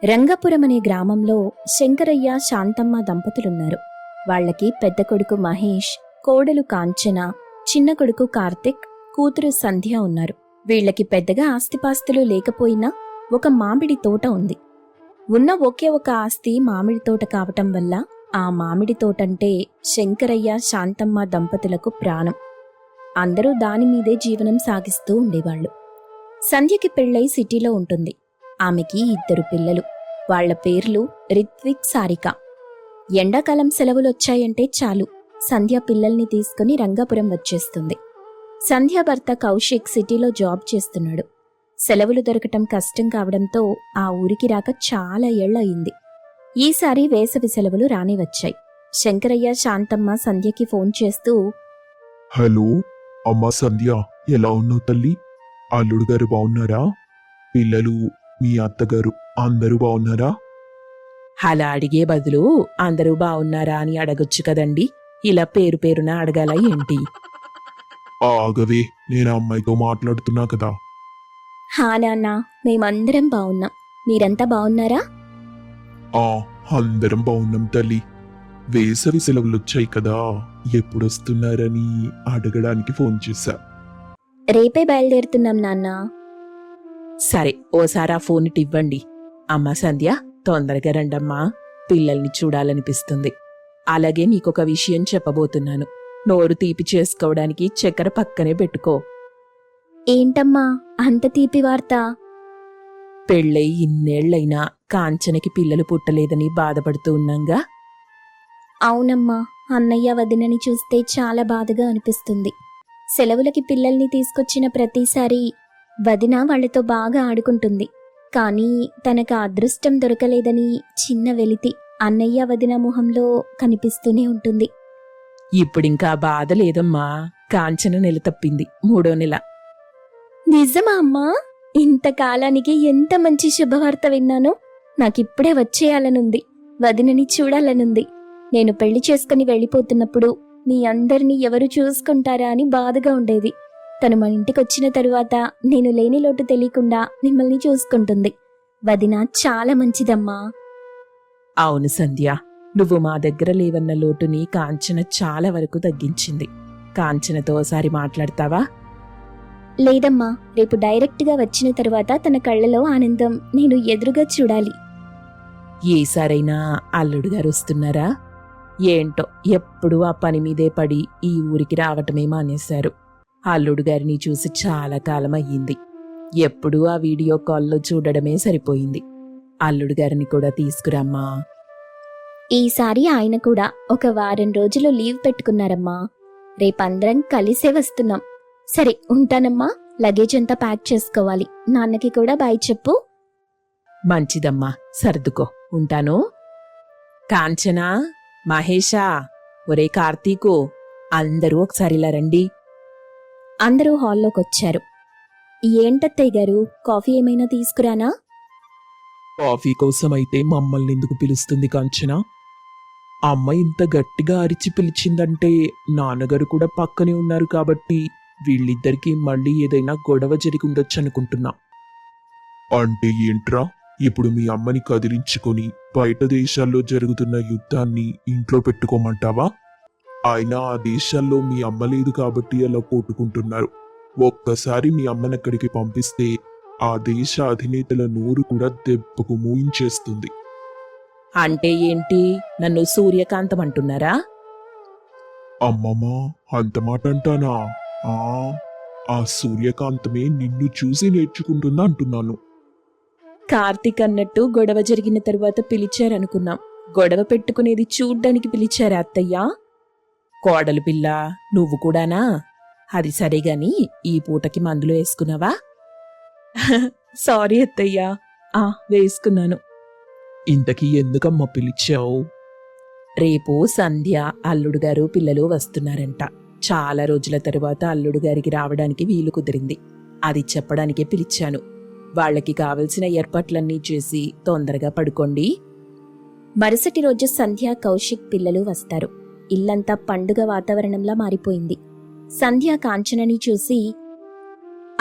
రంగపురం అనే గ్రామంలో శంకరయ్య శాంతమ్మ దంపతులున్నారు. వాళ్ళకి పెద్ద కొడుకు మహేష్, కోడలు కాంచన, చిన్న కొడుకు కార్తిక్, కూతురు సంధ్య ఉన్నారు. వీళ్ళకి పెద్దగా ఆస్తిపాస్తులు లేకపోయినా ఒక మామిడి తోట ఉంది. ఉన్న ఒకే ఒక ఆస్తి మామిడి తోట కావటం వల్ల ఆ మామిడి తోటంటే శంకరయ్య శాంతమ్మ దంపతులకు ప్రాణం. అందరూ దానిమీదే జీవనం సాగిస్తూ ఉండేవాళ్లు. సంధ్యకి పెళ్ళై సిటీలో ఉంటుంది. ఆమెకి 2 పిల్లలు. వాళ్ల పేర్లు రిత్విక్, సారిక. ఎండాకాలం సెలవులొచ్చాయంటే చాలు సంధ్య పిల్లల్ని తీసుకుని రంగాపురం వచ్చేస్తుంది. సంధ్య భర్త కౌశిక్ సిటీలో జాబ్ చేస్తున్నాడు. సెలవులు దొరకటం కష్టం కావడంతో ఆ ఊరికి రాక చాలా ఏళ్లయింది. ఈసారి వేసవి సెలవులు రానే వచ్చాయి. శంకరయ్య శాంతమ్మ సంధ్యకి ఫోన్ చేస్తూ, హలో అమ్మా సంధ్య, ఎలా ఉన్నావు తల్లి? అల్లుడు గారు బాగున్నారా? పిల్లలు, మీ అత్తగారు అందరూ బాగున్నారా? అలా అడిగే బదులు అందరూ బావున్నారా అని అడగొచ్చు కదండి. ఇలా పేరు పేరున అడగాల ఏంటి? ఆగవే, నేను ఆ అమ్మాయితో మాట్లాడుతున్నా కదా. హా నాన్న, మేమందరం బావున్నాం. మీరంతా బావున్నారా? ఆ అందరం బాగున్నాం తల్లి. వేసవి సెలవులొచ్చాయి కదా, ఎప్పుడొస్తున్నారని అడగడానికి ఫోన్ చేశా. రేపే బయలుదేరుతున్నాం నాన్న. సరే, ఓసారి ఆ ఫోన్ ఇవ్వండి. అమ్మా సంధ్య, తొందరగా రండమ్మా, పిల్లల్ని చూడాలనిపిస్తుంది. అలాగే నీకొక విషయం చెప్పబోతున్నాను. నోరు తీపి చేసుకోవడానికి చక్కెర పక్కనే పెట్టుకో. ఏంటమ్మా అంత తీపి వార్త? పెళ్ళై ఇన్నేళ్లైనా కాంచనకి పిల్లలు పుట్టలేదని బాధపడుతూ ఉన్నాంగా. అవునమ్మా, అన్నయ్య వదినని చూస్తే చాలా బాధగా అనిపిస్తుంది. సెలవులకి పిల్లల్ని తీసుకొచ్చిన ప్రతిసారి వదిన వాళ్లతో బాగా ఆడుకుంటుంది. కానీ తనకు అదృష్టం దొరకలేదని చిన్న వెలితి అన్నయ్య వదిన మొహంలో కనిపిస్తూనే ఉంటుంది. ఇప్పుడింకా బాధ లేదమ్మా. కాంచన నెల తప్పింది, 3వ నెల. నిజమా అమ్మా? ఇంతకాలానికి ఎంత మంచి శుభవార్త విన్నానో. నాకిప్పుడే వచ్చేయాలనుంది, వదినని చూడాలనుంది. నేను పెళ్లి చేసుకుని వెళ్ళిపోతున్నప్పుడు మీ అందరినీ ఎవరు చూసుకుంటారా అని బాధగా ఉండేది. తను మన ఇంటికొచ్చిన తరువాత నేను లేని లోటు తెలియకుండా మిమ్మల్ని చూసుకుంటుంది. వదిన చాలా మంచిదమ్మా. అవును సంధ్య, నువ్వు మా దగ్గర లేవన్న లోటుని కాంచన చాలా వరకు తగ్గించింది. కాంచనతో ఒకసారి మాట్లాడతావా? లేదమ్మా, రేపు డైరెక్ట్గా వచ్చిన తరువాత తన కళ్ళలో ఆనందం నేను ఎదురుగా చూడాలి. ఏసారైనా అల్లుడు గారు వస్తున్నారా? ఏంటో ఎప్పుడూ ఆ పని మీదే పడి ఈ ఊరికి రావటమే మానేశారు. అల్లుడు గారిని చూసి చాలా కాలం అయ్యింది. ఎప్పుడూ ఆ వీడియో కాల్లో చూడడమే సరిపోయింది. అల్లుడు గారిని కూడా తీసుకురమ్మా. ఈసారి ఆయన కూడా ఒక వారం రోజులు లీవ్ పెట్టుకున్నారమ్మా. రేపందరం కలిసే వస్తున్నాం. సరే ఉంటానమ్మా, లగేజ్ అంతా ప్యాక్ చేసుకోవాలి. నాన్నకి కూడా బాయ్ చెప్పు. మంచిదమ్మా, సర్దుకో, ఉంటాను. కాంచనా, మహేషా, ఒరే కార్తీకు, అందరూ ఒకసారి ఇలా రండి. అందరూ హాల్లోకొచ్చారు. ఏంటత్తయ్య గారు, కాఫీ ఏమైనా తీసుకురానా? కాఫీ కోసం అయితే మమ్మల్ని ఎందుకు పిలుస్తుంది కాంచన? అమ్మ ఇంత గట్టిగా అరిచి పిలిచిందంటే నాన్నగారు కూడా పక్కనే ఉన్నారు కాబట్టి వీళ్ళిద్దరికీ మళ్ళీ ఏదైనా గొడవ జరిగి ఉండొచ్చు అనుకుంటున్నా. అంటే ఏంట్రా? ఇప్పుడు మీ అమ్మని కదిలించుకొని బయట దేశాల్లో జరుగుతున్న యుద్ధాన్ని ఇంట్లో పెట్టుకోమంటావా? అయినా ఆ దేశాల్లో మీ అమ్మ లేదు కాబట్టి అలా కొట్టుకుంటున్నారు. ఒక్కసారి మీ అమ్మని అక్కడికి పంపిస్తే ఆ దేశ అధినేతల నోరు కూడా దెబ్బకు మూయించేస్తుంది. అంటే ఏంటి, నన్ను సూర్యకాంతం అంటున్నారా? అమ్మమ్మా, అంత మాట అంటానా? ఆ సూర్యకాంతమే నిన్ను చూసి నేర్చుకుంటుందా అంటున్నాను. కార్తీక్ అన్నట్టు గొడవ జరిగిన తరువాత పిలిచారనుకున్నాం. గొడవ పెట్టుకునేది చూడ్డానికి పిలిచారా అత్తయ్యా? కోడలు పిల్ల, నువ్వు కూడానా? అది సరేగాని ఈ పూటకి మందులు వేసుకున్నావా? సారీ అత్తయ్యా, వేసుకున్నాను. ఇంతకీ ఎందుకమ్మా పిలిచావు? రేపు సంధ్య, అల్లుడు గారు, పిల్లలు వస్తున్నారంట. చాలా రోజుల తరువాత అల్లుడు గారికి రావడానికి వీలు కుదిరింది. అది చెప్పడానికే పిలిచాను. వాళ్ళకి కావలసిన ఏర్పాట్లన్నీ చేసి తొందరగా పడుకోండి. మరుసటి రోజు సంధ్య, కౌశిక్ పిల్లలు వస్తారు. ఇల్లంతా పండుగ వాతావరణంలా మారిపోయింది. సంధ్య కాంచనని చూసి,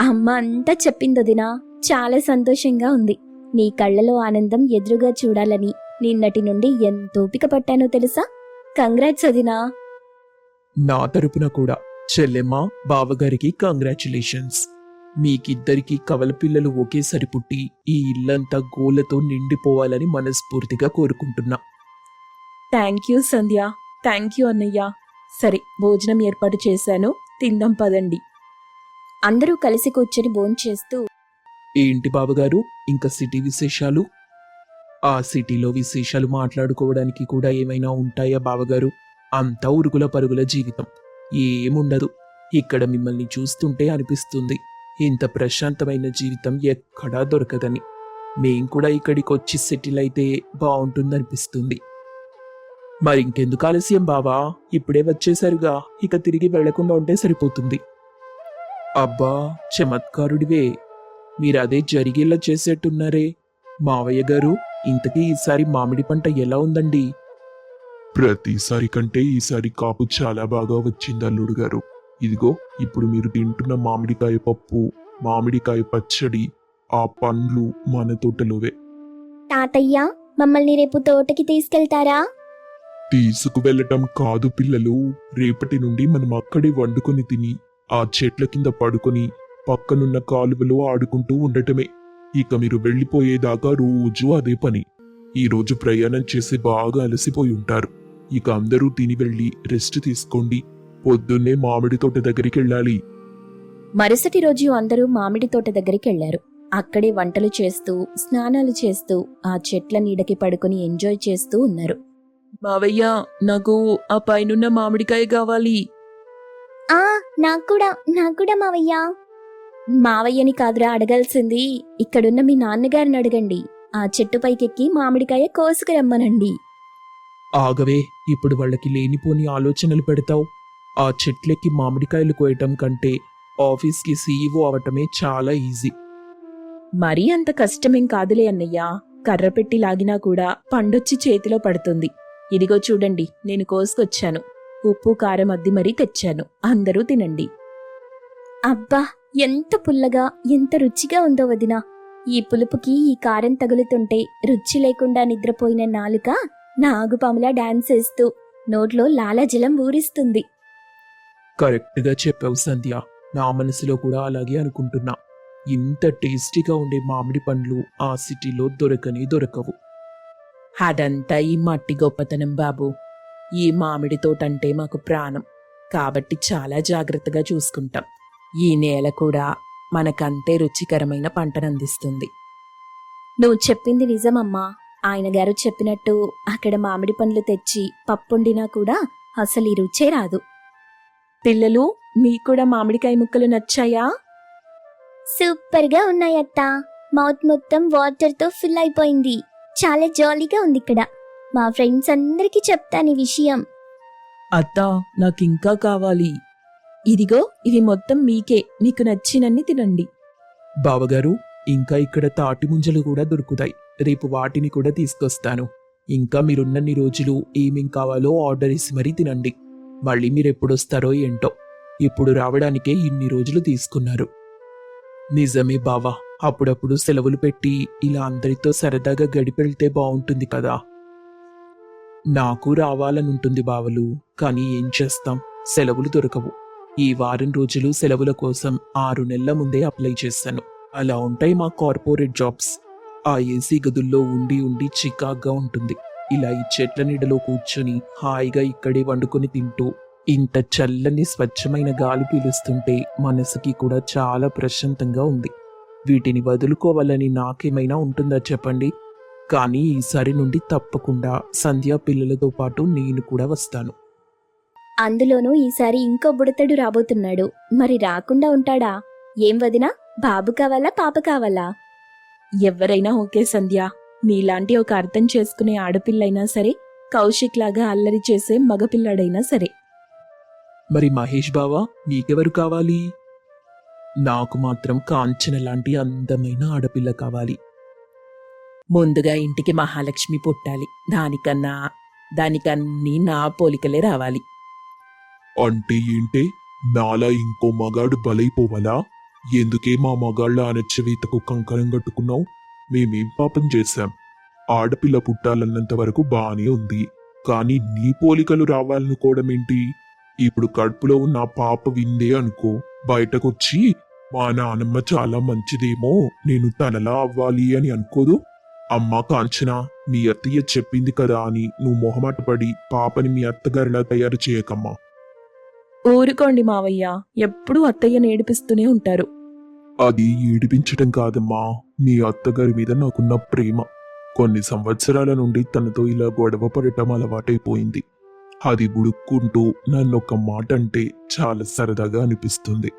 అమ్మ అంతా చెప్పిందొదినా, చాలా సంతోషంగా ఉంది. నీ కళ్ళలో ఆనందం ఎదురుగా చూడాలని నిన్నటి నుండి ఎంత ఓపిక పట్టానో తెలుసా? కంగ్రాట్స్ వదినా. నా తరపున కూడా చెల్లెమ్మ బావగారికి కంగ్రాచులేషన్స్. మీకిద్దరికీ కవల పిల్లలు ఒకేసారి పుట్టి ఈ ఇల్లంతా గోలతో నిండిపోవాలని మనస్ఫూర్తిగా కోరుకుంటున్నా. Thank you Sandhya. Thank you అన్నయ్య. సరే, భోజనం ఏర్పాటు చేశాను, తిందాం పదండి. అందరూ కలిసి కూర్చొని భోంచేస్తూ ఏంటి బావగారు ఇంకా సిటీ విశేషాలు? ఆ సిటీలో విశేషాలు మాట్లాడుకోవడానికి కూడా ఏమైనా ఉంటాయా బావగారు? అంతా ఉరుగుల పరుగుల జీవితం, ఏముండదు. ఇక్కడ మిమ్మల్ని చూస్తుంటే అనిపిస్తుంది ఇంత ప్రశాంతమైన జీవితం ఎక్కడా దొరకదని. మేం కూడా ఇక్కడికి వచ్చి సెటిల్ అయితే బాగుంటుందనిపిస్తుంది. మరింకెందుకు ఆలస్యం బావా, ఇప్పుడే వచ్చేసరిగా, ఇక తిరిగి వెళ్లకుండా ఉంటే సరిపోతుంది. అబ్బా చమత్కారుడివే, మీరదే జరిగేలా చేసేట్టున్నారే. మావయ్య గారు, ఇంతకీ ఈసారి మామిడి పంట ఎలా ఉందండి? ప్రతిసారి కంటే ఈసారి కాపు చాలా బాగా వచ్చింది అల్లుడు గారు. ఇదిగో ఇప్పుడు మీరు తింటున్న మామిడికాయ పప్పు, మామిడికాయ పచ్చడి, ఆ పండ్లు మన తోటలోవే. తాతయ్య, మమ్మల్ని రేపు తోటకి తీసుకెళ్తారా? తీసుకువెళ్ళటం కాదు పిల్లలు, రేపటి నుండి మనం అక్కడే వండుకొని తిని ఆ చెట్ల కింద పడుకొని పక్కనున్న కాలువలో ఆడుకుంటూ ఉండటమే. ఇక మీరు వెళ్ళిపోయేదాకా రోజు అదే పని. ఈ రోజు ప్రయాణం చేసి బాగా అలసిపోయి ఉంటారు. ఇక అందరూ తిని వెళ్ళి రెస్ట్ తీసుకోండి. పొద్దున్నే మామిడి తోట దగ్గరికి వెళ్ళాలి. మరుసటి రోజు అందరూ మామిడి తోట దగ్గరికి వెళ్లారు. అక్కడే వంటలు చేస్తూ, స్నానాలు చేస్తూ, ఆ చెట్ల నీడకి పడుకొని ఎంజాయ్ చేస్తూ ఉన్నారు. మావయ్య, నాకు ఆ పైనున్న మామిడికాయ కావాలి. నాకు కూడా మావయ్య. మావయ్యని కాదురా అడగాల్సింది, ఇక్కడున్న మీ నాన్నగారిని అడగండి. ఆ చెట్టు పైకెక్కి మామిడికాయ కోసుకురమ్మనండి. ఆగవే, ఇప్పుడు వాళ్ళకి లేనిపోని ఆలోచనలు పెడతావు. ఆ చెట్లెక్కి మామిడికాయలు కోయటం కంటే ఆఫీస్కి సీఈఓ అవటమే చాలా ఈజీ. మరీ అంత కష్టమేం కాదులే అన్నయ్య. కర్ర పెట్టి లాగినా కూడా పండొచ్చి చేతిలో పడుతుంది. ఇదిగో చూడండి, నేను కోసుకొచ్చాను. ఉప్పు కారం అద్ది మరీ తెచ్చాను, అందరూ తినండి. అబ్బా, ఎంత పుల్లగా, ఎంత రుచిగా ఉందో వదినా. ఈ పులుపుకి ఈ కారం తగులుతుంటే రుచి లేకుండా నిద్రపోయిన నాలుక నాగుపాములా డాన్స్ వేస్తూ నోట్లో లాలాజలం ఊరిస్తుంది. కరెక్ట్గా చెప్పావు సంధ్య, నా మనసులో కూడా అలాగే అనుకుంటున్నా. ఇంత టేస్టీగా ఉండే మామిడి పండ్లు ఆ సిటీలో దొరకవు. అదంతా ఈ మట్టి గొప్పతనం బాబు. ఈ మామిడి తోటంటే మాకు ప్రాణం, కాబట్టి చాలా జాగ్రత్తగా చూసుకుంటాం. ఈ నేల కూడా మనకంతే రుచికరమైన పంటనందిస్తుంది. నువ్వు చెప్పింది నిజమమ్మా. ఆయన గారు చెప్పినట్టు అక్కడ మామిడి పండ్లు తెచ్చి పప్పుండినా కూడా అసలు ఈ రుచే రాదు. పిల్లలు, మీకు కూడా మామిడికాయ ముక్కలు నచ్చాయా? సూపర్గా ఉన్నాయత్తా. మౌత్ మొత్తం వాటర్తో ఫిల్ అయిపోయింది. చాలా జాలీగా ఉంది ఇక్కడ. మా ఫ్రెండ్స్ అందరికీ చెప్తాను ఈ విషయం. అత్తా, నాకింకా కావాలి. ఇదిగో, ఇవి మొత్తం మీకే, మీకు నచ్చినన్ని తినండి. బావగారు, ఇంకా ఇక్కడ తాటి ముంజలు కూడా దొరుకుతాయి. రేపు వాటిని కూడా తీసుకొస్తాను. ఇంకా మీరున్నన్ని రోజులు ఏమేం కావాలో ఆర్డర్ ఇసి మరీ తినండి. మళ్ళీ మీరెప్పుడొస్తారో ఏంటో, ఇప్పుడు రావడానికే ఇన్ని రోజులు తీసుకున్నారు. నిజమే బావా, అప్పుడప్పుడు సెలవులు పెట్టి ఇలా అందరితో సరదాగా గడిపెళ్తే బావుంటుంది కదా. నాకు రావాలనుంటుంది బావలు, కానీ ఏం చేస్తాం, సెలవులు దొరకవు. ఈ వారం రోజులు సెలవుల కోసం 6 నెలల ముందే అప్లై చేశాను. అలా ఉంటాయి మా కార్పొరేట్ జాబ్స్. ఆ ఏసీ గదుల్లో ఉండి ఉండి చికాగ్గా ఉంటుంది. ఇలా ఈ చెట్ల నీడలో కూర్చొని హాయిగా ఇక్కడే వండుకొని తింటూ ఇంత చల్లని స్వచ్ఛమైన గాలి పీలుస్తుంటే మనసుకి కూడా చాలా ప్రశాంతంగా ఉంది. వీటిని వదులుకోవాలని నాకేమైనా ఉంటుందా చెప్పండి? కానీ ఈసారి నుండి తప్పకుండా సంధ్యా పిల్లలతో పాటు నేను కూడా వస్తాను. అందులోనూ ఈసారి ఇంకో బుడతడు రాబోతున్నాడు. మరి రాకుండా ఉంటాడా? ఏం వదినా, బాబు కావాలా పాప కావాలా? ఎవరైనా ఓకే సంధ్య. నీలాంటి ఒక అర్థం చేసుకునే ఆడపిల్లైనా సరే, కౌశిక్ లాగా అల్లరి చేసే మగపిల్లాడైనా సరే. మరి మహేష్ బావా, నీకెవరు కావాలి? నాకు మాత్రం కాంచన లాంటి అందమైన ఆడపిల్ల కావాలి. ముందుగా ఇంటికి మహాలక్ష్మి పుట్టాలి. దానికన్నీ నా పోలికలే రావాలి. అంటే ఏంటే, నాలా ఇంకో మగాడు బలైపోవాలా? ఎందుకే మా మగాళ్ళ అణచివేతకు కంకణం కట్టుకున్నావు? మేమేం పాపం చేశాం? ఆడపిల్ల పుట్టాలన్నంత వరకు బానే ఉంది, కానీ నీ పోలికలు రావాలనుకోవడమేంటి? ఇప్పుడు కడుపులో ఉన్న ఆ పాప విందే అనుకో, బయటకొచ్చి మా నానమ్మ చాలా మంచిదేమో, నేను తనలా అవ్వాలి అని అనుకోదు. అమ్మా కాంచన, మీ అత్తయ్య చెప్పింది కదా అని నువ్వు మొహమాట పడి పాపని మీ అత్తగారిలా తయారు చేయకమ్మా. ఊరుకోండి మావయ్య, ఎప్పుడూ అత్తయ్యని ఏడిపిస్తూనే ఉంటారు. అది ఏడిపించటం కాదమ్మా, మీ అత్తగారి మీద నాకున్న ప్రేమ. కొన్ని సంవత్సరాల నుండి తనతో ఇలా గొడవ పడటం అలవాటైపోయింది. అది బుడుక్కుంటూ నన్ను ఒక మాట అంటే చాలా సరదాగా అనిపిస్తుంది.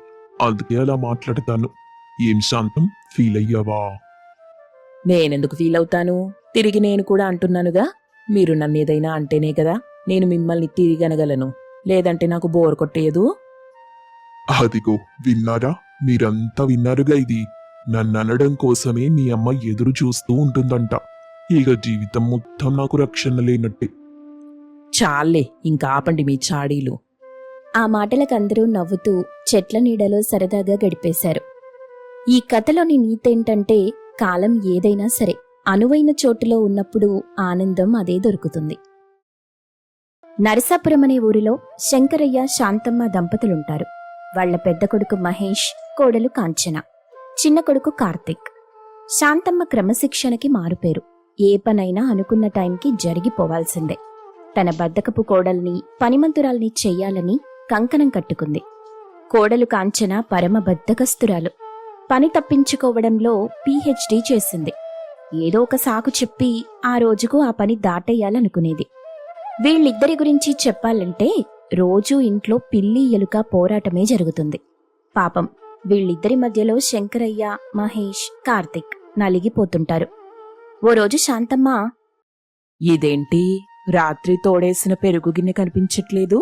అందుకే అలా మాట్లాడతాను. ఏం శాంతం, ఫీల్ అయ్యావా? నేనెందుకు ఫీల్ అవుతాను? తిరిగి నేను కూడా అంటున్నానుగా, మీరు నన్ను ఏదైనా అంటేనే కదా నేను మిమ్మల్ని తిరిగి అనగలను, లేదంటే నాకు బోర్ కొట్టేయదు. అదిగో విన్నారా, మీరంతా విన్నారుగా. ఇది నన్ను అనడం కోసమే మీ అమ్మ ఎదురు చూస్తూ ఉంటుందంట. ఇక జీవితం మొత్తం నాకు రక్షణ లేనట్టే. చాలే, ఇంకా ఆపండి మీ చాడీలు. ఆ మాటలకందరూ నవ్వుతూ చెట్ల నీడలో సరదాగా గడిపేశారు. ఈ కథలోని నీతేంటంటే, కాలం ఏదైనా సరే అనువైన చోటులో ఉన్నప్పుడు ఆనందం అదే దొరుకుతుంది. నరసాపురం అనే ఊరిలో శంకరయ్య, శాంతమ్మ దంపతులుంటారు. వాళ్ల పెద్ద కొడుకు మహేష్, కోడలు కాంచన, చిన్న కొడుకు కార్తిక్. శాంతమ్మ క్రమశిక్షణకి మారుపేరు. ఏ పనైనా అనుకున్న టైంకి జరిగిపోవాల్సిందే. తన బద్దకపు కోడల్ని, పనిమంతురాల్ని చెయ్యాలని కంకణం కట్టుకుంది. కోడలు కాంచన పరమ బద్దకస్తురాలు. పని తప్పించుకోవడంలో పీహెచ్డీ చేసింది. ఏదో ఒక సాకు చెప్పి ఆ రోజుకు ఆ పని దాటేయాలనుకునేది. వీళ్ళిద్దరి గురించి చెప్పాలంటే రోజూ ఇంట్లో పిల్లి ఎలుక పోరాటమే జరుగుతుంది. పాపం వీళ్ళిద్దరి మధ్యలో శంకరయ్య, మహేష్, కార్తిక్ నలిగిపోతుంటారు. ఓ రోజు శాంతమ్మ, ఇదేంటి రాత్రి తోడేసిన పెరుగు గిన్నె కనిపించట్లేదు?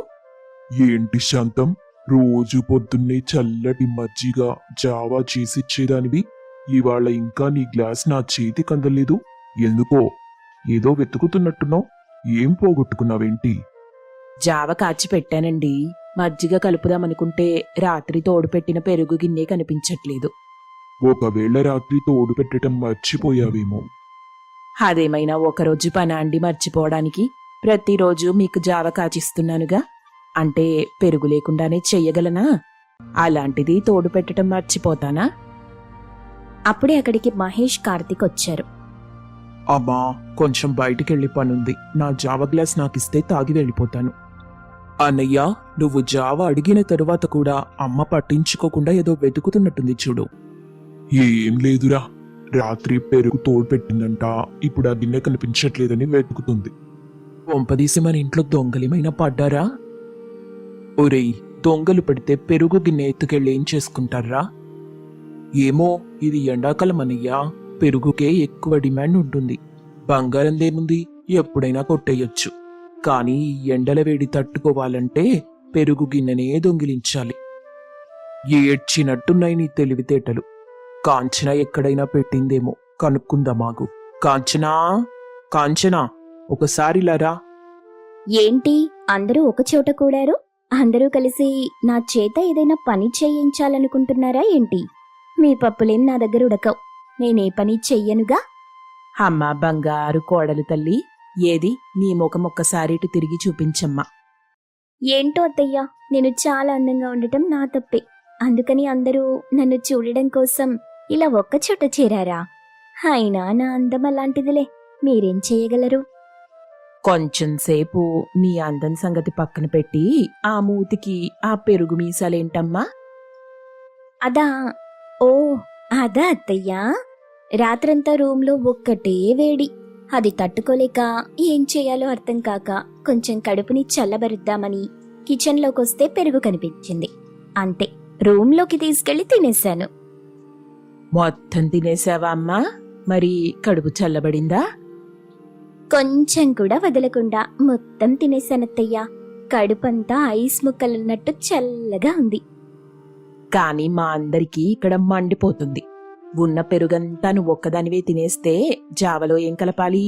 ఏంటి శాంతం, రోజు పొద్దున్నే చల్లటి మజ్జిగ, జావా చేసిచ్చేదానివి, ఇవాళ ఇంకా నీ గ్లాస్ నా చేతికి అందలేదు. ఎందుకో ఏదో వెతుకుతున్నట్టున్నావు. ఏం పోగొట్టుకున్నావేంటి? జావ కాచి పెట్టానండి, మజ్జిగ కలుపుదామనుకుంటే రాత్రి తోడు పెట్టిన పెరుగు గిన్నె కనిపించట్లేదు. ఒకవేళ రాత్రి తోడు పెట్టడం మర్చిపోయావేమో. అదేమైనా ఒకరోజు పనా అండి మర్చిపోవడానికి? ప్రతిరోజు మీకు జావ కాచిస్తున్నానుగా, అంటే పెరుగు లేకుండానే చెయ్యగలనా? అలాంటిది తోడు పెట్టడం మర్చిపోతానా? అప్పుడే అక్కడికి మహేష్, కార్తిక్ వచ్చారు. అమ్మా, కొంచెం బయటికెళ్ళి పనుంది. నా జావ గ్లాస్ నాకిస్తే తాగి వెళ్ళిపోతాను. అన్నయ్య, నువ్వు జావ అడిగిన తరువాత కూడా అమ్మ పట్టించుకోకుండా ఏదో వెతుకుతున్నట్టుంది చూడు. ఏం లేదురా, రాత్రి పెరుగు తోడు పెట్టిందంట, ఇప్పుడు ఆ గిన్నె కనిపించట్లేదని వెతుకుతుంది. వంపదీసి మన ఇంట్లో దొంగలేమైనా పడ్డారా? ఒరేయ్, దొంగలు పడితే పెరుగు గిన్నె ఎత్తుకెళ్ళి ఏం చేసుకుంటారా? ఏమో, ఇది ఎండాకాలం అన్నయ్యా, పెరుగుకే ఎక్కువ డిమాండ్ ఉంటుంది. బంగారం దేముంది, ఎప్పుడైనా కొట్టేయొచ్చు. కానీ ఎండల వేడి తట్టుకోవాలంటే పెరుగు గిన్నెనే దొంగిలించాలి. ఏడ్చినట్టున్నాయి నీ తెలివితేటలు. కాంచన ఎక్కడైనా పెట్టిందేమో కనుక్కుందామాగు. కాంచనా, కాంచనా, ఒకసారిలారా. ఏంటి అందరూ ఒక చోట కూడారు? అందరూ కలిసి నా చేత ఏదైనా పని చేయించాలనుకుంటున్నారా ఏంటి? మీ పప్పులేం నా దగ్గర ఉడకవు. నేనే పని చెయ్యనుగా. అమ్మా బంగారు కోడలు తల్లి, ఏది నీ ముఖం ఒక్కసారి ఇటు తిరిగి చూపించమ్మా. ఏంటో అత్తయ్య, నేను చాలా అందంగా ఉండటం నా తప్పే. అందుకని అందరూ నన్ను చూడడం కోసం ఇలా ఒక్కచోట చేరారా? అయినా నా అందం అలాంటిదిలే, మీరేం చేయగలరు? కొంచెం సేపు నీ అందం సంగతి పక్కన పెట్టి ఆ మూతికి ఆ పెరుగు మీసాలేంటమ్మా? అదా, ఓ అదా అత్తయ్యా, రాత్రంతా రూంలో ఒక్కటే వేడి. అది తట్టుకోలేక ఏం చేయాలో అర్థం కాక కొంచెం కడుపుని చల్లబరుద్దామని కిచెన్లోకొస్తే పెరుగు కనిపించింది. అంతే, రూంలోకి తీసుకెళ్లి తినేశాను. మొత్తం తినేసావా అమ్మా? మరి కడుపు చల్లబడిందా? కొంచెం కూడా వదలకుండా మొత్తం తినేశానత్తయ్యా. కడుపంతా ఐస్ ముక్కలున్నట్టు చల్లగా ఉంది. కానీ మా అందరికీ ఇక్కడ మండిపోతుంది. ఉన్న పెరుగంతా నువ్వు ఒక్కదానివే తినేస్తే జావలో ఏం కలపాలి?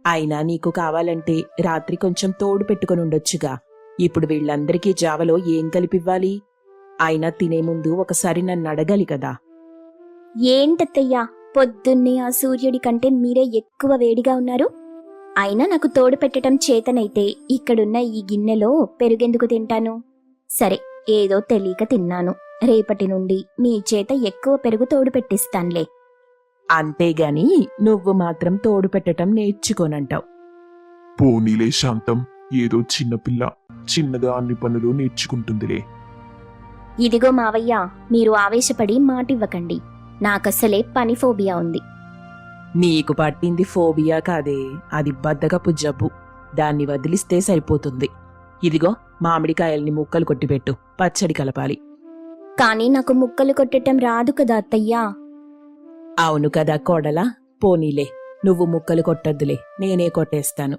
అయినా నీకు కావాలంటే రాత్రి కొంచెం తోడు పెట్టుకుని ఉండొచ్చుగా. ఇప్పుడు వీళ్ళందరికీ జావలో ఏం కలిపివ్వాలి? అయినా తినే ముందు ఒకసారి నన్ను అడగాలి కదా. ఏంటత్తయ్యా, పొద్దున్నే ఆ సూర్యుడి కంటే మీరే ఎక్కువ వేడిగా ఉన్నారు. అయినా నాకు తోడు పెట్టడం చేతనైతే ఇక్కడున్న ఈ గిన్నెలో పెరుగెందుకు తింటాను? సరే, ఏదో తెలియక తిన్నాను. రేపటి నుండి మీ చేత ఎక్కువ పెరుగు తోడు పెట్టిస్తాన్లే. అంతేగాని నువ్వు మాత్రం తోడు పెట్టటం నేర్చుకోనంటావు. పోనీలే శాంతం, ఏదో చిన్నపిల్ల చిన్నగా అన్ని పనులు నేర్చుకుంటుందిలే. ఇదిగో మావయ్య, మీరు ఆవేశపడి మాటివ్వకండి. నాకసలే పని ఫోబియా ఉంది. నీకు పట్టింది ఫోబియా కాదే, అది బద్ధకపు జబ్బు. దాన్ని వదిలిస్తే సరిపోతుంది. ఇదిగో మామిడికాయల్ని ముక్కలు కొట్టిపెట్టు, పచ్చడి కలపాలి. కానీ నాకు ముక్కలు కొట్టటం రాదు కదా అత్తయ్యా. అవును కదా కోడలా, పోనీలే, నువ్వు ముక్కలు కొట్టొద్దులే, నేనే కొట్టేస్తాను.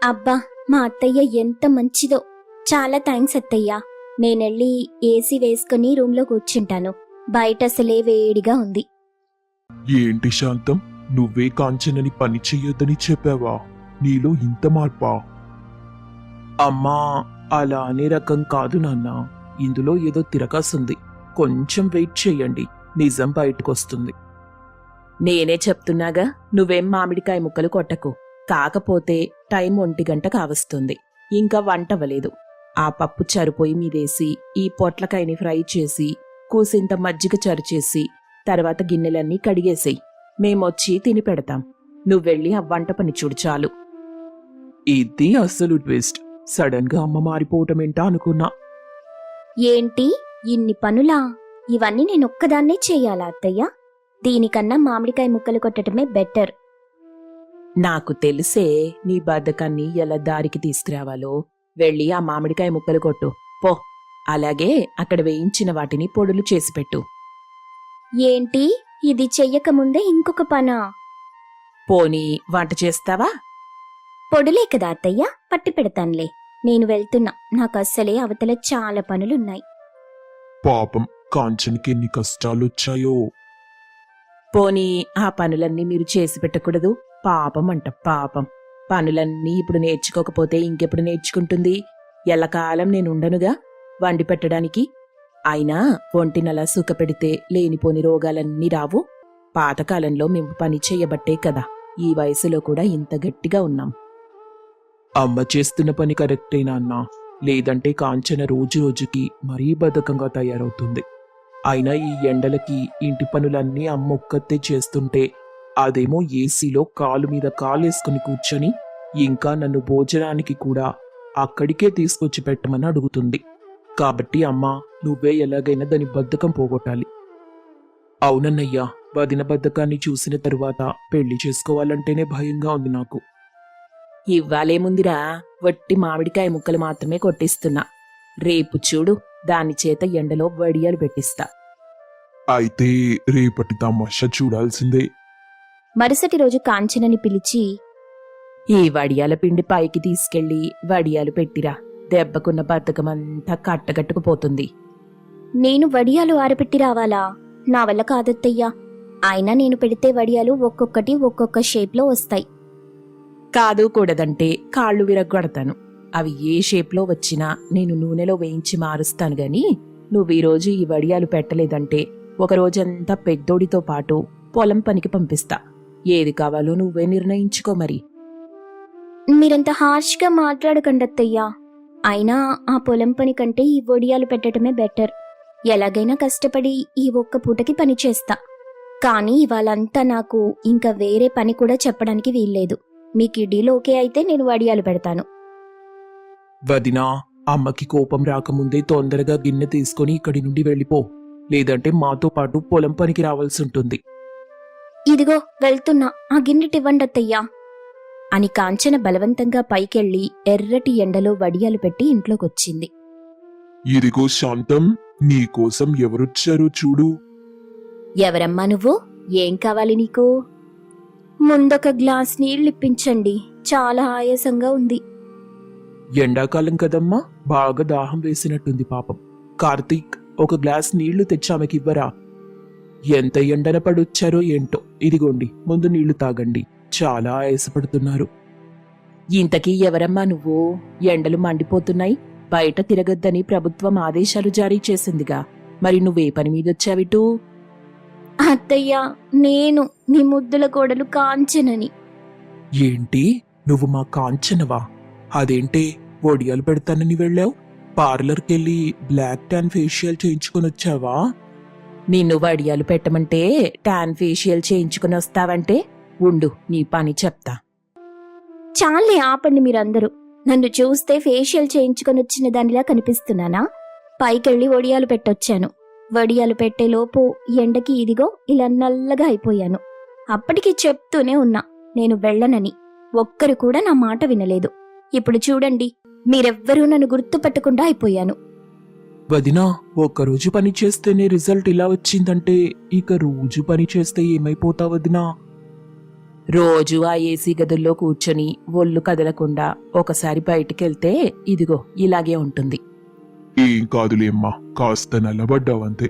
అబ్బా, మా అత్తయ్య ఎంత మంచిదో. చాలా థ్యాంక్స్ అత్తయ్యా. నేనెళ్ళి ఏసీ వేసుకుని రూంలో కూర్చుంటాను. బయట అసలే వేడిగా ఉంది. ఏంటి శాంతం, నువ్వే కాంచనని పని చెయ్యొద్దని చెప్పావా? నీలో ఇంత మార్పా? అమ్మా, అలా అనే రకం కాదు నాన్న. ఇందులో ఏదో తిరకాసుంది. కొంచెం వెయిట్ చెయ్యండి, నిజం బయటకొస్తుంది. నేనే చెప్తున్నాగా, నువ్వేం మామిడికాయ ముక్కలు కొట్టకు. కాకపోతే టైం 1 గంట కావస్తుంది, ఇంకా వంటవ్వలేదు. ఆ పప్పు చరుపోయి మీదేసి ఈ పొట్లకాయని ఫ్రై చేసి కూసింత మజ్జిగ చరుచేసి తర్వాత గిన్నెలన్నీ కడిగేసేయ్. మేమొచ్చి తిని పెడతాం. నువ్వెళ్ళి ఆ వంట పని చూడు చాలు. ఇది అసలు ట్విస్ట్. సడన్ గా అమ్మ మారిపోవటమేంటా అనుకున్నా. ఏంటి ఇన్ని పనులా? ఇవన్నీ నేనొక్కదాన్నే చెయ్యాలా అత్తయ్య? దీనికన్నా మామిడికాయ ముక్కలు కొట్టడమే బెటర్. నాకు తెలిసే నీ బద్ధకాన్ని ఎలా దారికి తీసుకురావాలో. వెళ్ళి ఆ మామిడికాయ ముక్కలు కొట్టు పో. అలాగే అక్కడ వేయించిన వాటిని పొడులు చేసిపెట్టు. ఏంటి, ఇది చెయ్యకముందే ఇంకొక పనా? పోనీ వంట చేస్తావా? పొడులే కదా అత్తయ్య, పట్టి పెడతాన్లే. నేను వెళ్తున్నా. నాకు అస్సలే అవతల చాలా పనులున్నాయి. పాపం, కాంచన్కి ఎన్ని కష్టాలొచ్చాయో. పోనీ ఆ పనులన్నీ మీరు చేసి పెట్టకూడదు? పాపం అంట పాపం. పనులన్నీ ఇప్పుడు నేర్చుకోకపోతే ఇంకెప్పుడు నేర్చుకుంటుంది? ఎల్లకాలం నేనుండనుగా వండి పెట్టడానికి. అయినా ఒంటినలా సుఖపెడితే లేనిపోని రోగాలన్నీ రావు. పాతకాలంలో మేము పని చెయ్యబట్టే కదా ఈ వయసులో కూడా ఇంత గట్టిగా ఉన్నాం. అమ్మ చేస్తున్న పని కరెక్టేనా అన్నా? లేదంటే కాంచన రోజు రోజుకి మరీ బద్ధకంగా తయారవుతుంది. అయినా ఈ ఎండలకి ఇంటి పనులన్నీ అమ్మ ఒక్కతే చేస్తుంటే అదేమో ఏసీలో కాలు మీద కాలేసుకుని కూర్చొని ఇంకా నన్ను భోజనానికి కూడా అక్కడికే తీసుకొచ్చి పెట్టమని అడుగుతుంది. కాబట్టి అమ్మా, నువ్వే ఎలాగైనా దాని బద్ధకం పోగొట్టాలి. అవునన్నయ్యా, వదిన బద్ధకాన్ని చూసిన తరువాత పెళ్లి చేసుకోవాలంటేనే భయంగా ఉంది నాకు. ఇవ్వాలేముందిరా, వట్టి మామిడికాయ ముక్కలు మాత్రమే కొట్టిస్తున్నా. రేపు చూడు, దాని చేత ఎండలో వడియాలు పెట్టిస్తా. అయితే రేపటి తమాషా చూడాల్సిందే. మరుసటి రోజు కాంచనని పిలిచి, ఈ వడియాల పిండి పైకి తీసుకెళ్లి వడియాలు పెట్టిరా. దెబ్బకున్న బద్ధకమంతా కట్టగట్టుకుపోతుంది. నేను వడియాలు ఆరపెట్టి రావాలా? నా వల్ల కాదత్తయ్యా. అయినా నేను పెడితే వడియాలు ఒక్కొక్కటి ఒక్కొక్క షేప్లో వస్తాయి. కాదు కూడదంటే కాళ్ళు విరగ్గొడతాను. అవి ఏ షేప్లో వచ్చినా నేను నూనెలో వేయించి మారుస్తాను గాని నువ్వీరోజు ఈ వడియాలు పెట్టలేదంటే ఒకరోజంతా పెద్దోడితో పాటు పొలం పనికి పంపిస్తా. ఏది కావాలో నువ్వే నిర్ణయించుకో మరి. మీరంత హార్ష్గా మాట్లాడకండి అత్తయ్యా. అయినా ఆ పొలం పని కంటే ఈ వడియాలు పెట్టడమే బెటర్. ఎలాగైనా కష్టపడి ఈ ఒక్క పూటకి పని చేస్తా. కానీ ఇవాళంతా నాకు ఇంకా వేరే పని కూడా చెప్పడానికి వీల్లేదు. మీకు ఈ డీల్ ఓకే అయితే నేను వడియాలు పెడతాను. వదినా, అమ్మకి కోపం రాకముందే తొందరగా గిన్నె తీసుకొని ఇక్కడి నుండి వెళ్ళిపో. లేదంటే మాతో పాటు పొలం పనికి రావాల్సి ఉంటుంది. ఇదిగో వెళ్తున్నా, ఆ గిన్నెటివ్వండి అత్తయ్యా అని కాంచన బలవంతంగా పైకెళ్ళి ఎర్రటి ఎండలో వడియాలు పెట్టి ఇంట్లోకొచ్చింది. ఇదిగో శాంతం, నీకోసం ఎవరొచ్చారో చూడు. ఎవరమ్మా నువ్వు? ఏం కావాలి నీకు? ముందొక గ్లాస్ నీళ్ళిప్పించండి, చాలా ఆయాసంగా ఉంది. ఎండాకాలం కదమ్మా, బాగా దాహం వేసినట్టుంది పాపం. కార్తీక్, ఒక గ్లాస్ నీళ్లు తెచ్చామెకివ్వరా? ఎంత ఎండన పడొచ్చారో ఏంటో. ఇదిగోండి, ముందు నీళ్లు తాగండి, చాలా ఆయాసపడుతున్నారు. ఇంతకీ ఎవరమ్మా నువ్వు? ఎండలు మండిపోతున్నాయి, బయట తిరగొద్దని ప్రభుత్వం ఆదేశాలు జారీ చేసిందిగా. మరి నువ్వే పని మీదొచ్చావిటూ? అత్తయ్య, నేను నీ ముద్దుల కోడలు కాంచనని. ఏంటి నువ్వు మా కాంచనవా? అదేంటే ఒడియాలు పెడతానని వెళ్ళావు, పార్లర్కెళ్ళి బ్లాక్ ట్యాన్ ఫేషియల్ చేయించుకొని వచ్చావా? నిన్ను వడియాలు పెట్టమంటే టాన్ ఫేషియల్ చేయించుకుని వస్తావంటే ఉండు నీ పని చెప్తా. చాలే ఆపండి మీరందరూ. నన్ను చూస్తే ఫేషియల్ చేయించుకొని వచ్చిన దానిలా కనిపిస్తున్నానా? పైకెళ్ళి వడియాలు పెట్టొచ్చాను. వడియాలు పెట్టేలోపు ఎండకి ఇదిగో ఇలా నల్లగా అయిపోయాను. అప్పటికి చెప్తూనే ఉన్నా నేను వెళ్ళనని. ఒక్కరు కూడా నా మాట వినలేదు. ఇప్పుడు చూడండి, మీరెవ్వరూ నన్ను గుర్తుపట్టకుండా అయిపోయాను. వదినా, ఒక్కరోజు పని చేస్తేనే రిజల్ట్ ఇలా వచ్చిందంటే ఇక రోజు పని చేస్తే ఏమైపోతావు వదినా? రోజు ఆ ఏసీ గదుల్లో కూర్చొని ఒళ్ళు కదలకుండా ఒకసారి బయటికెళ్తే ఇదిగో ఇలాగే ఉంటుంది. ఏం కాదులేమ్మా, కాస్త నల్లబడ్డావంతే.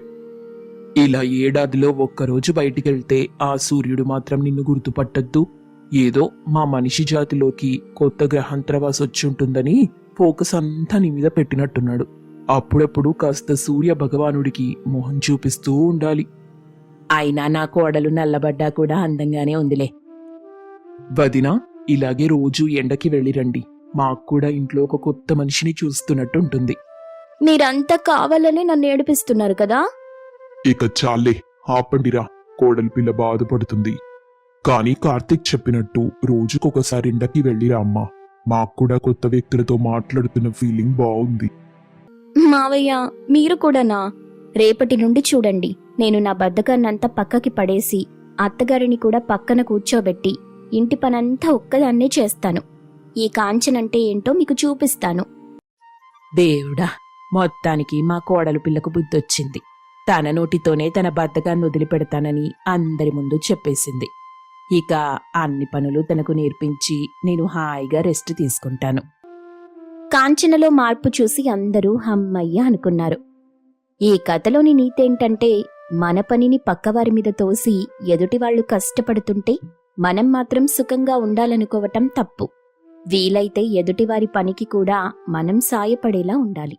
ఇలా ఏడాదిలో ఒక్కరోజు బయటికెళ్తే ఆ సూర్యుడు మాత్రం నిన్ను గుర్తుపట్టద్దు. ఏదో మా మనిషి జాతిలోకి కొత్త గ్రహాంతరవాసి వచ్చుంటుందని ఫోకస్ అంతా నీ మీద పెట్టినట్టున్నాడు. అప్పుడప్పుడు కాస్త సూర్య భగవానుడికి మొహం చూపిస్తూ ఉండాలి. అయినా నా కోడలు నల్లబడ్డా కూడా అందంగానే ఉందిలే. వదినా, ఇలాగే రోజు ఎండకి వెళ్ళిరండి. మాకు కూడా ఇంట్లో ఒక కొత్త మనిషిని చూస్తున్నట్టు ఉంటుంది. మీరంతా కావాలని నన్ను ఏడిపిస్తున్నారు కదా. ఇక చాలే, ఆపండిరా, కోడలి పిల్ల బాధపడుతుంది. కానీ కార్తీక్ చెప్పినట్టు రోజుకొకసారి ఎండకి వెళ్ళిరా అమ్మా. మాకు కూడా కొత్త వ్యక్తులతో మాట్లాడుతున్న ఫీలింగ్ బాగుంది. మావయ్య, మీరు కూడానా? రేపటి నుండి చూడండి, నేను నా బద్ధకాన్నంతా పక్కకి పడేసి అత్తగారిని కూడా పక్కన కూర్చోబెట్టి ఇంటి పనంతా ఒక్కదాన్నే చేస్తాను. ఈ కాంచనంటే ఏంటో మీకు చూపిస్తాను. దేవుడా, మొత్తానికి మా కోడలు పిల్లకు బుద్ధొచ్చింది. తన నోటితోనే తన బద్ధకాన్ని వదిలిపెడతానని అందరి ముందు చెప్పేసింది. ఇక అన్ని పనులు తనకు నేర్పించి నేను హాయిగా రెస్ట్ తీసుకుంటాను. కాంచనలో మార్పు చూసి అందరూ హమ్మయ్య అనుకున్నారు. ఈ కథలోని నీతేంటంటే, మన పనిని పక్కవారి మీద తోసి ఎదుటివాళ్లు కష్టపడుతుంటే మనం మాత్రం సుఖంగా ఉండాలనుకోవటం తప్పు. వీలైతే ఎదుటివారి పనికి కూడా మనం సాయపడేలా ఉండాలి.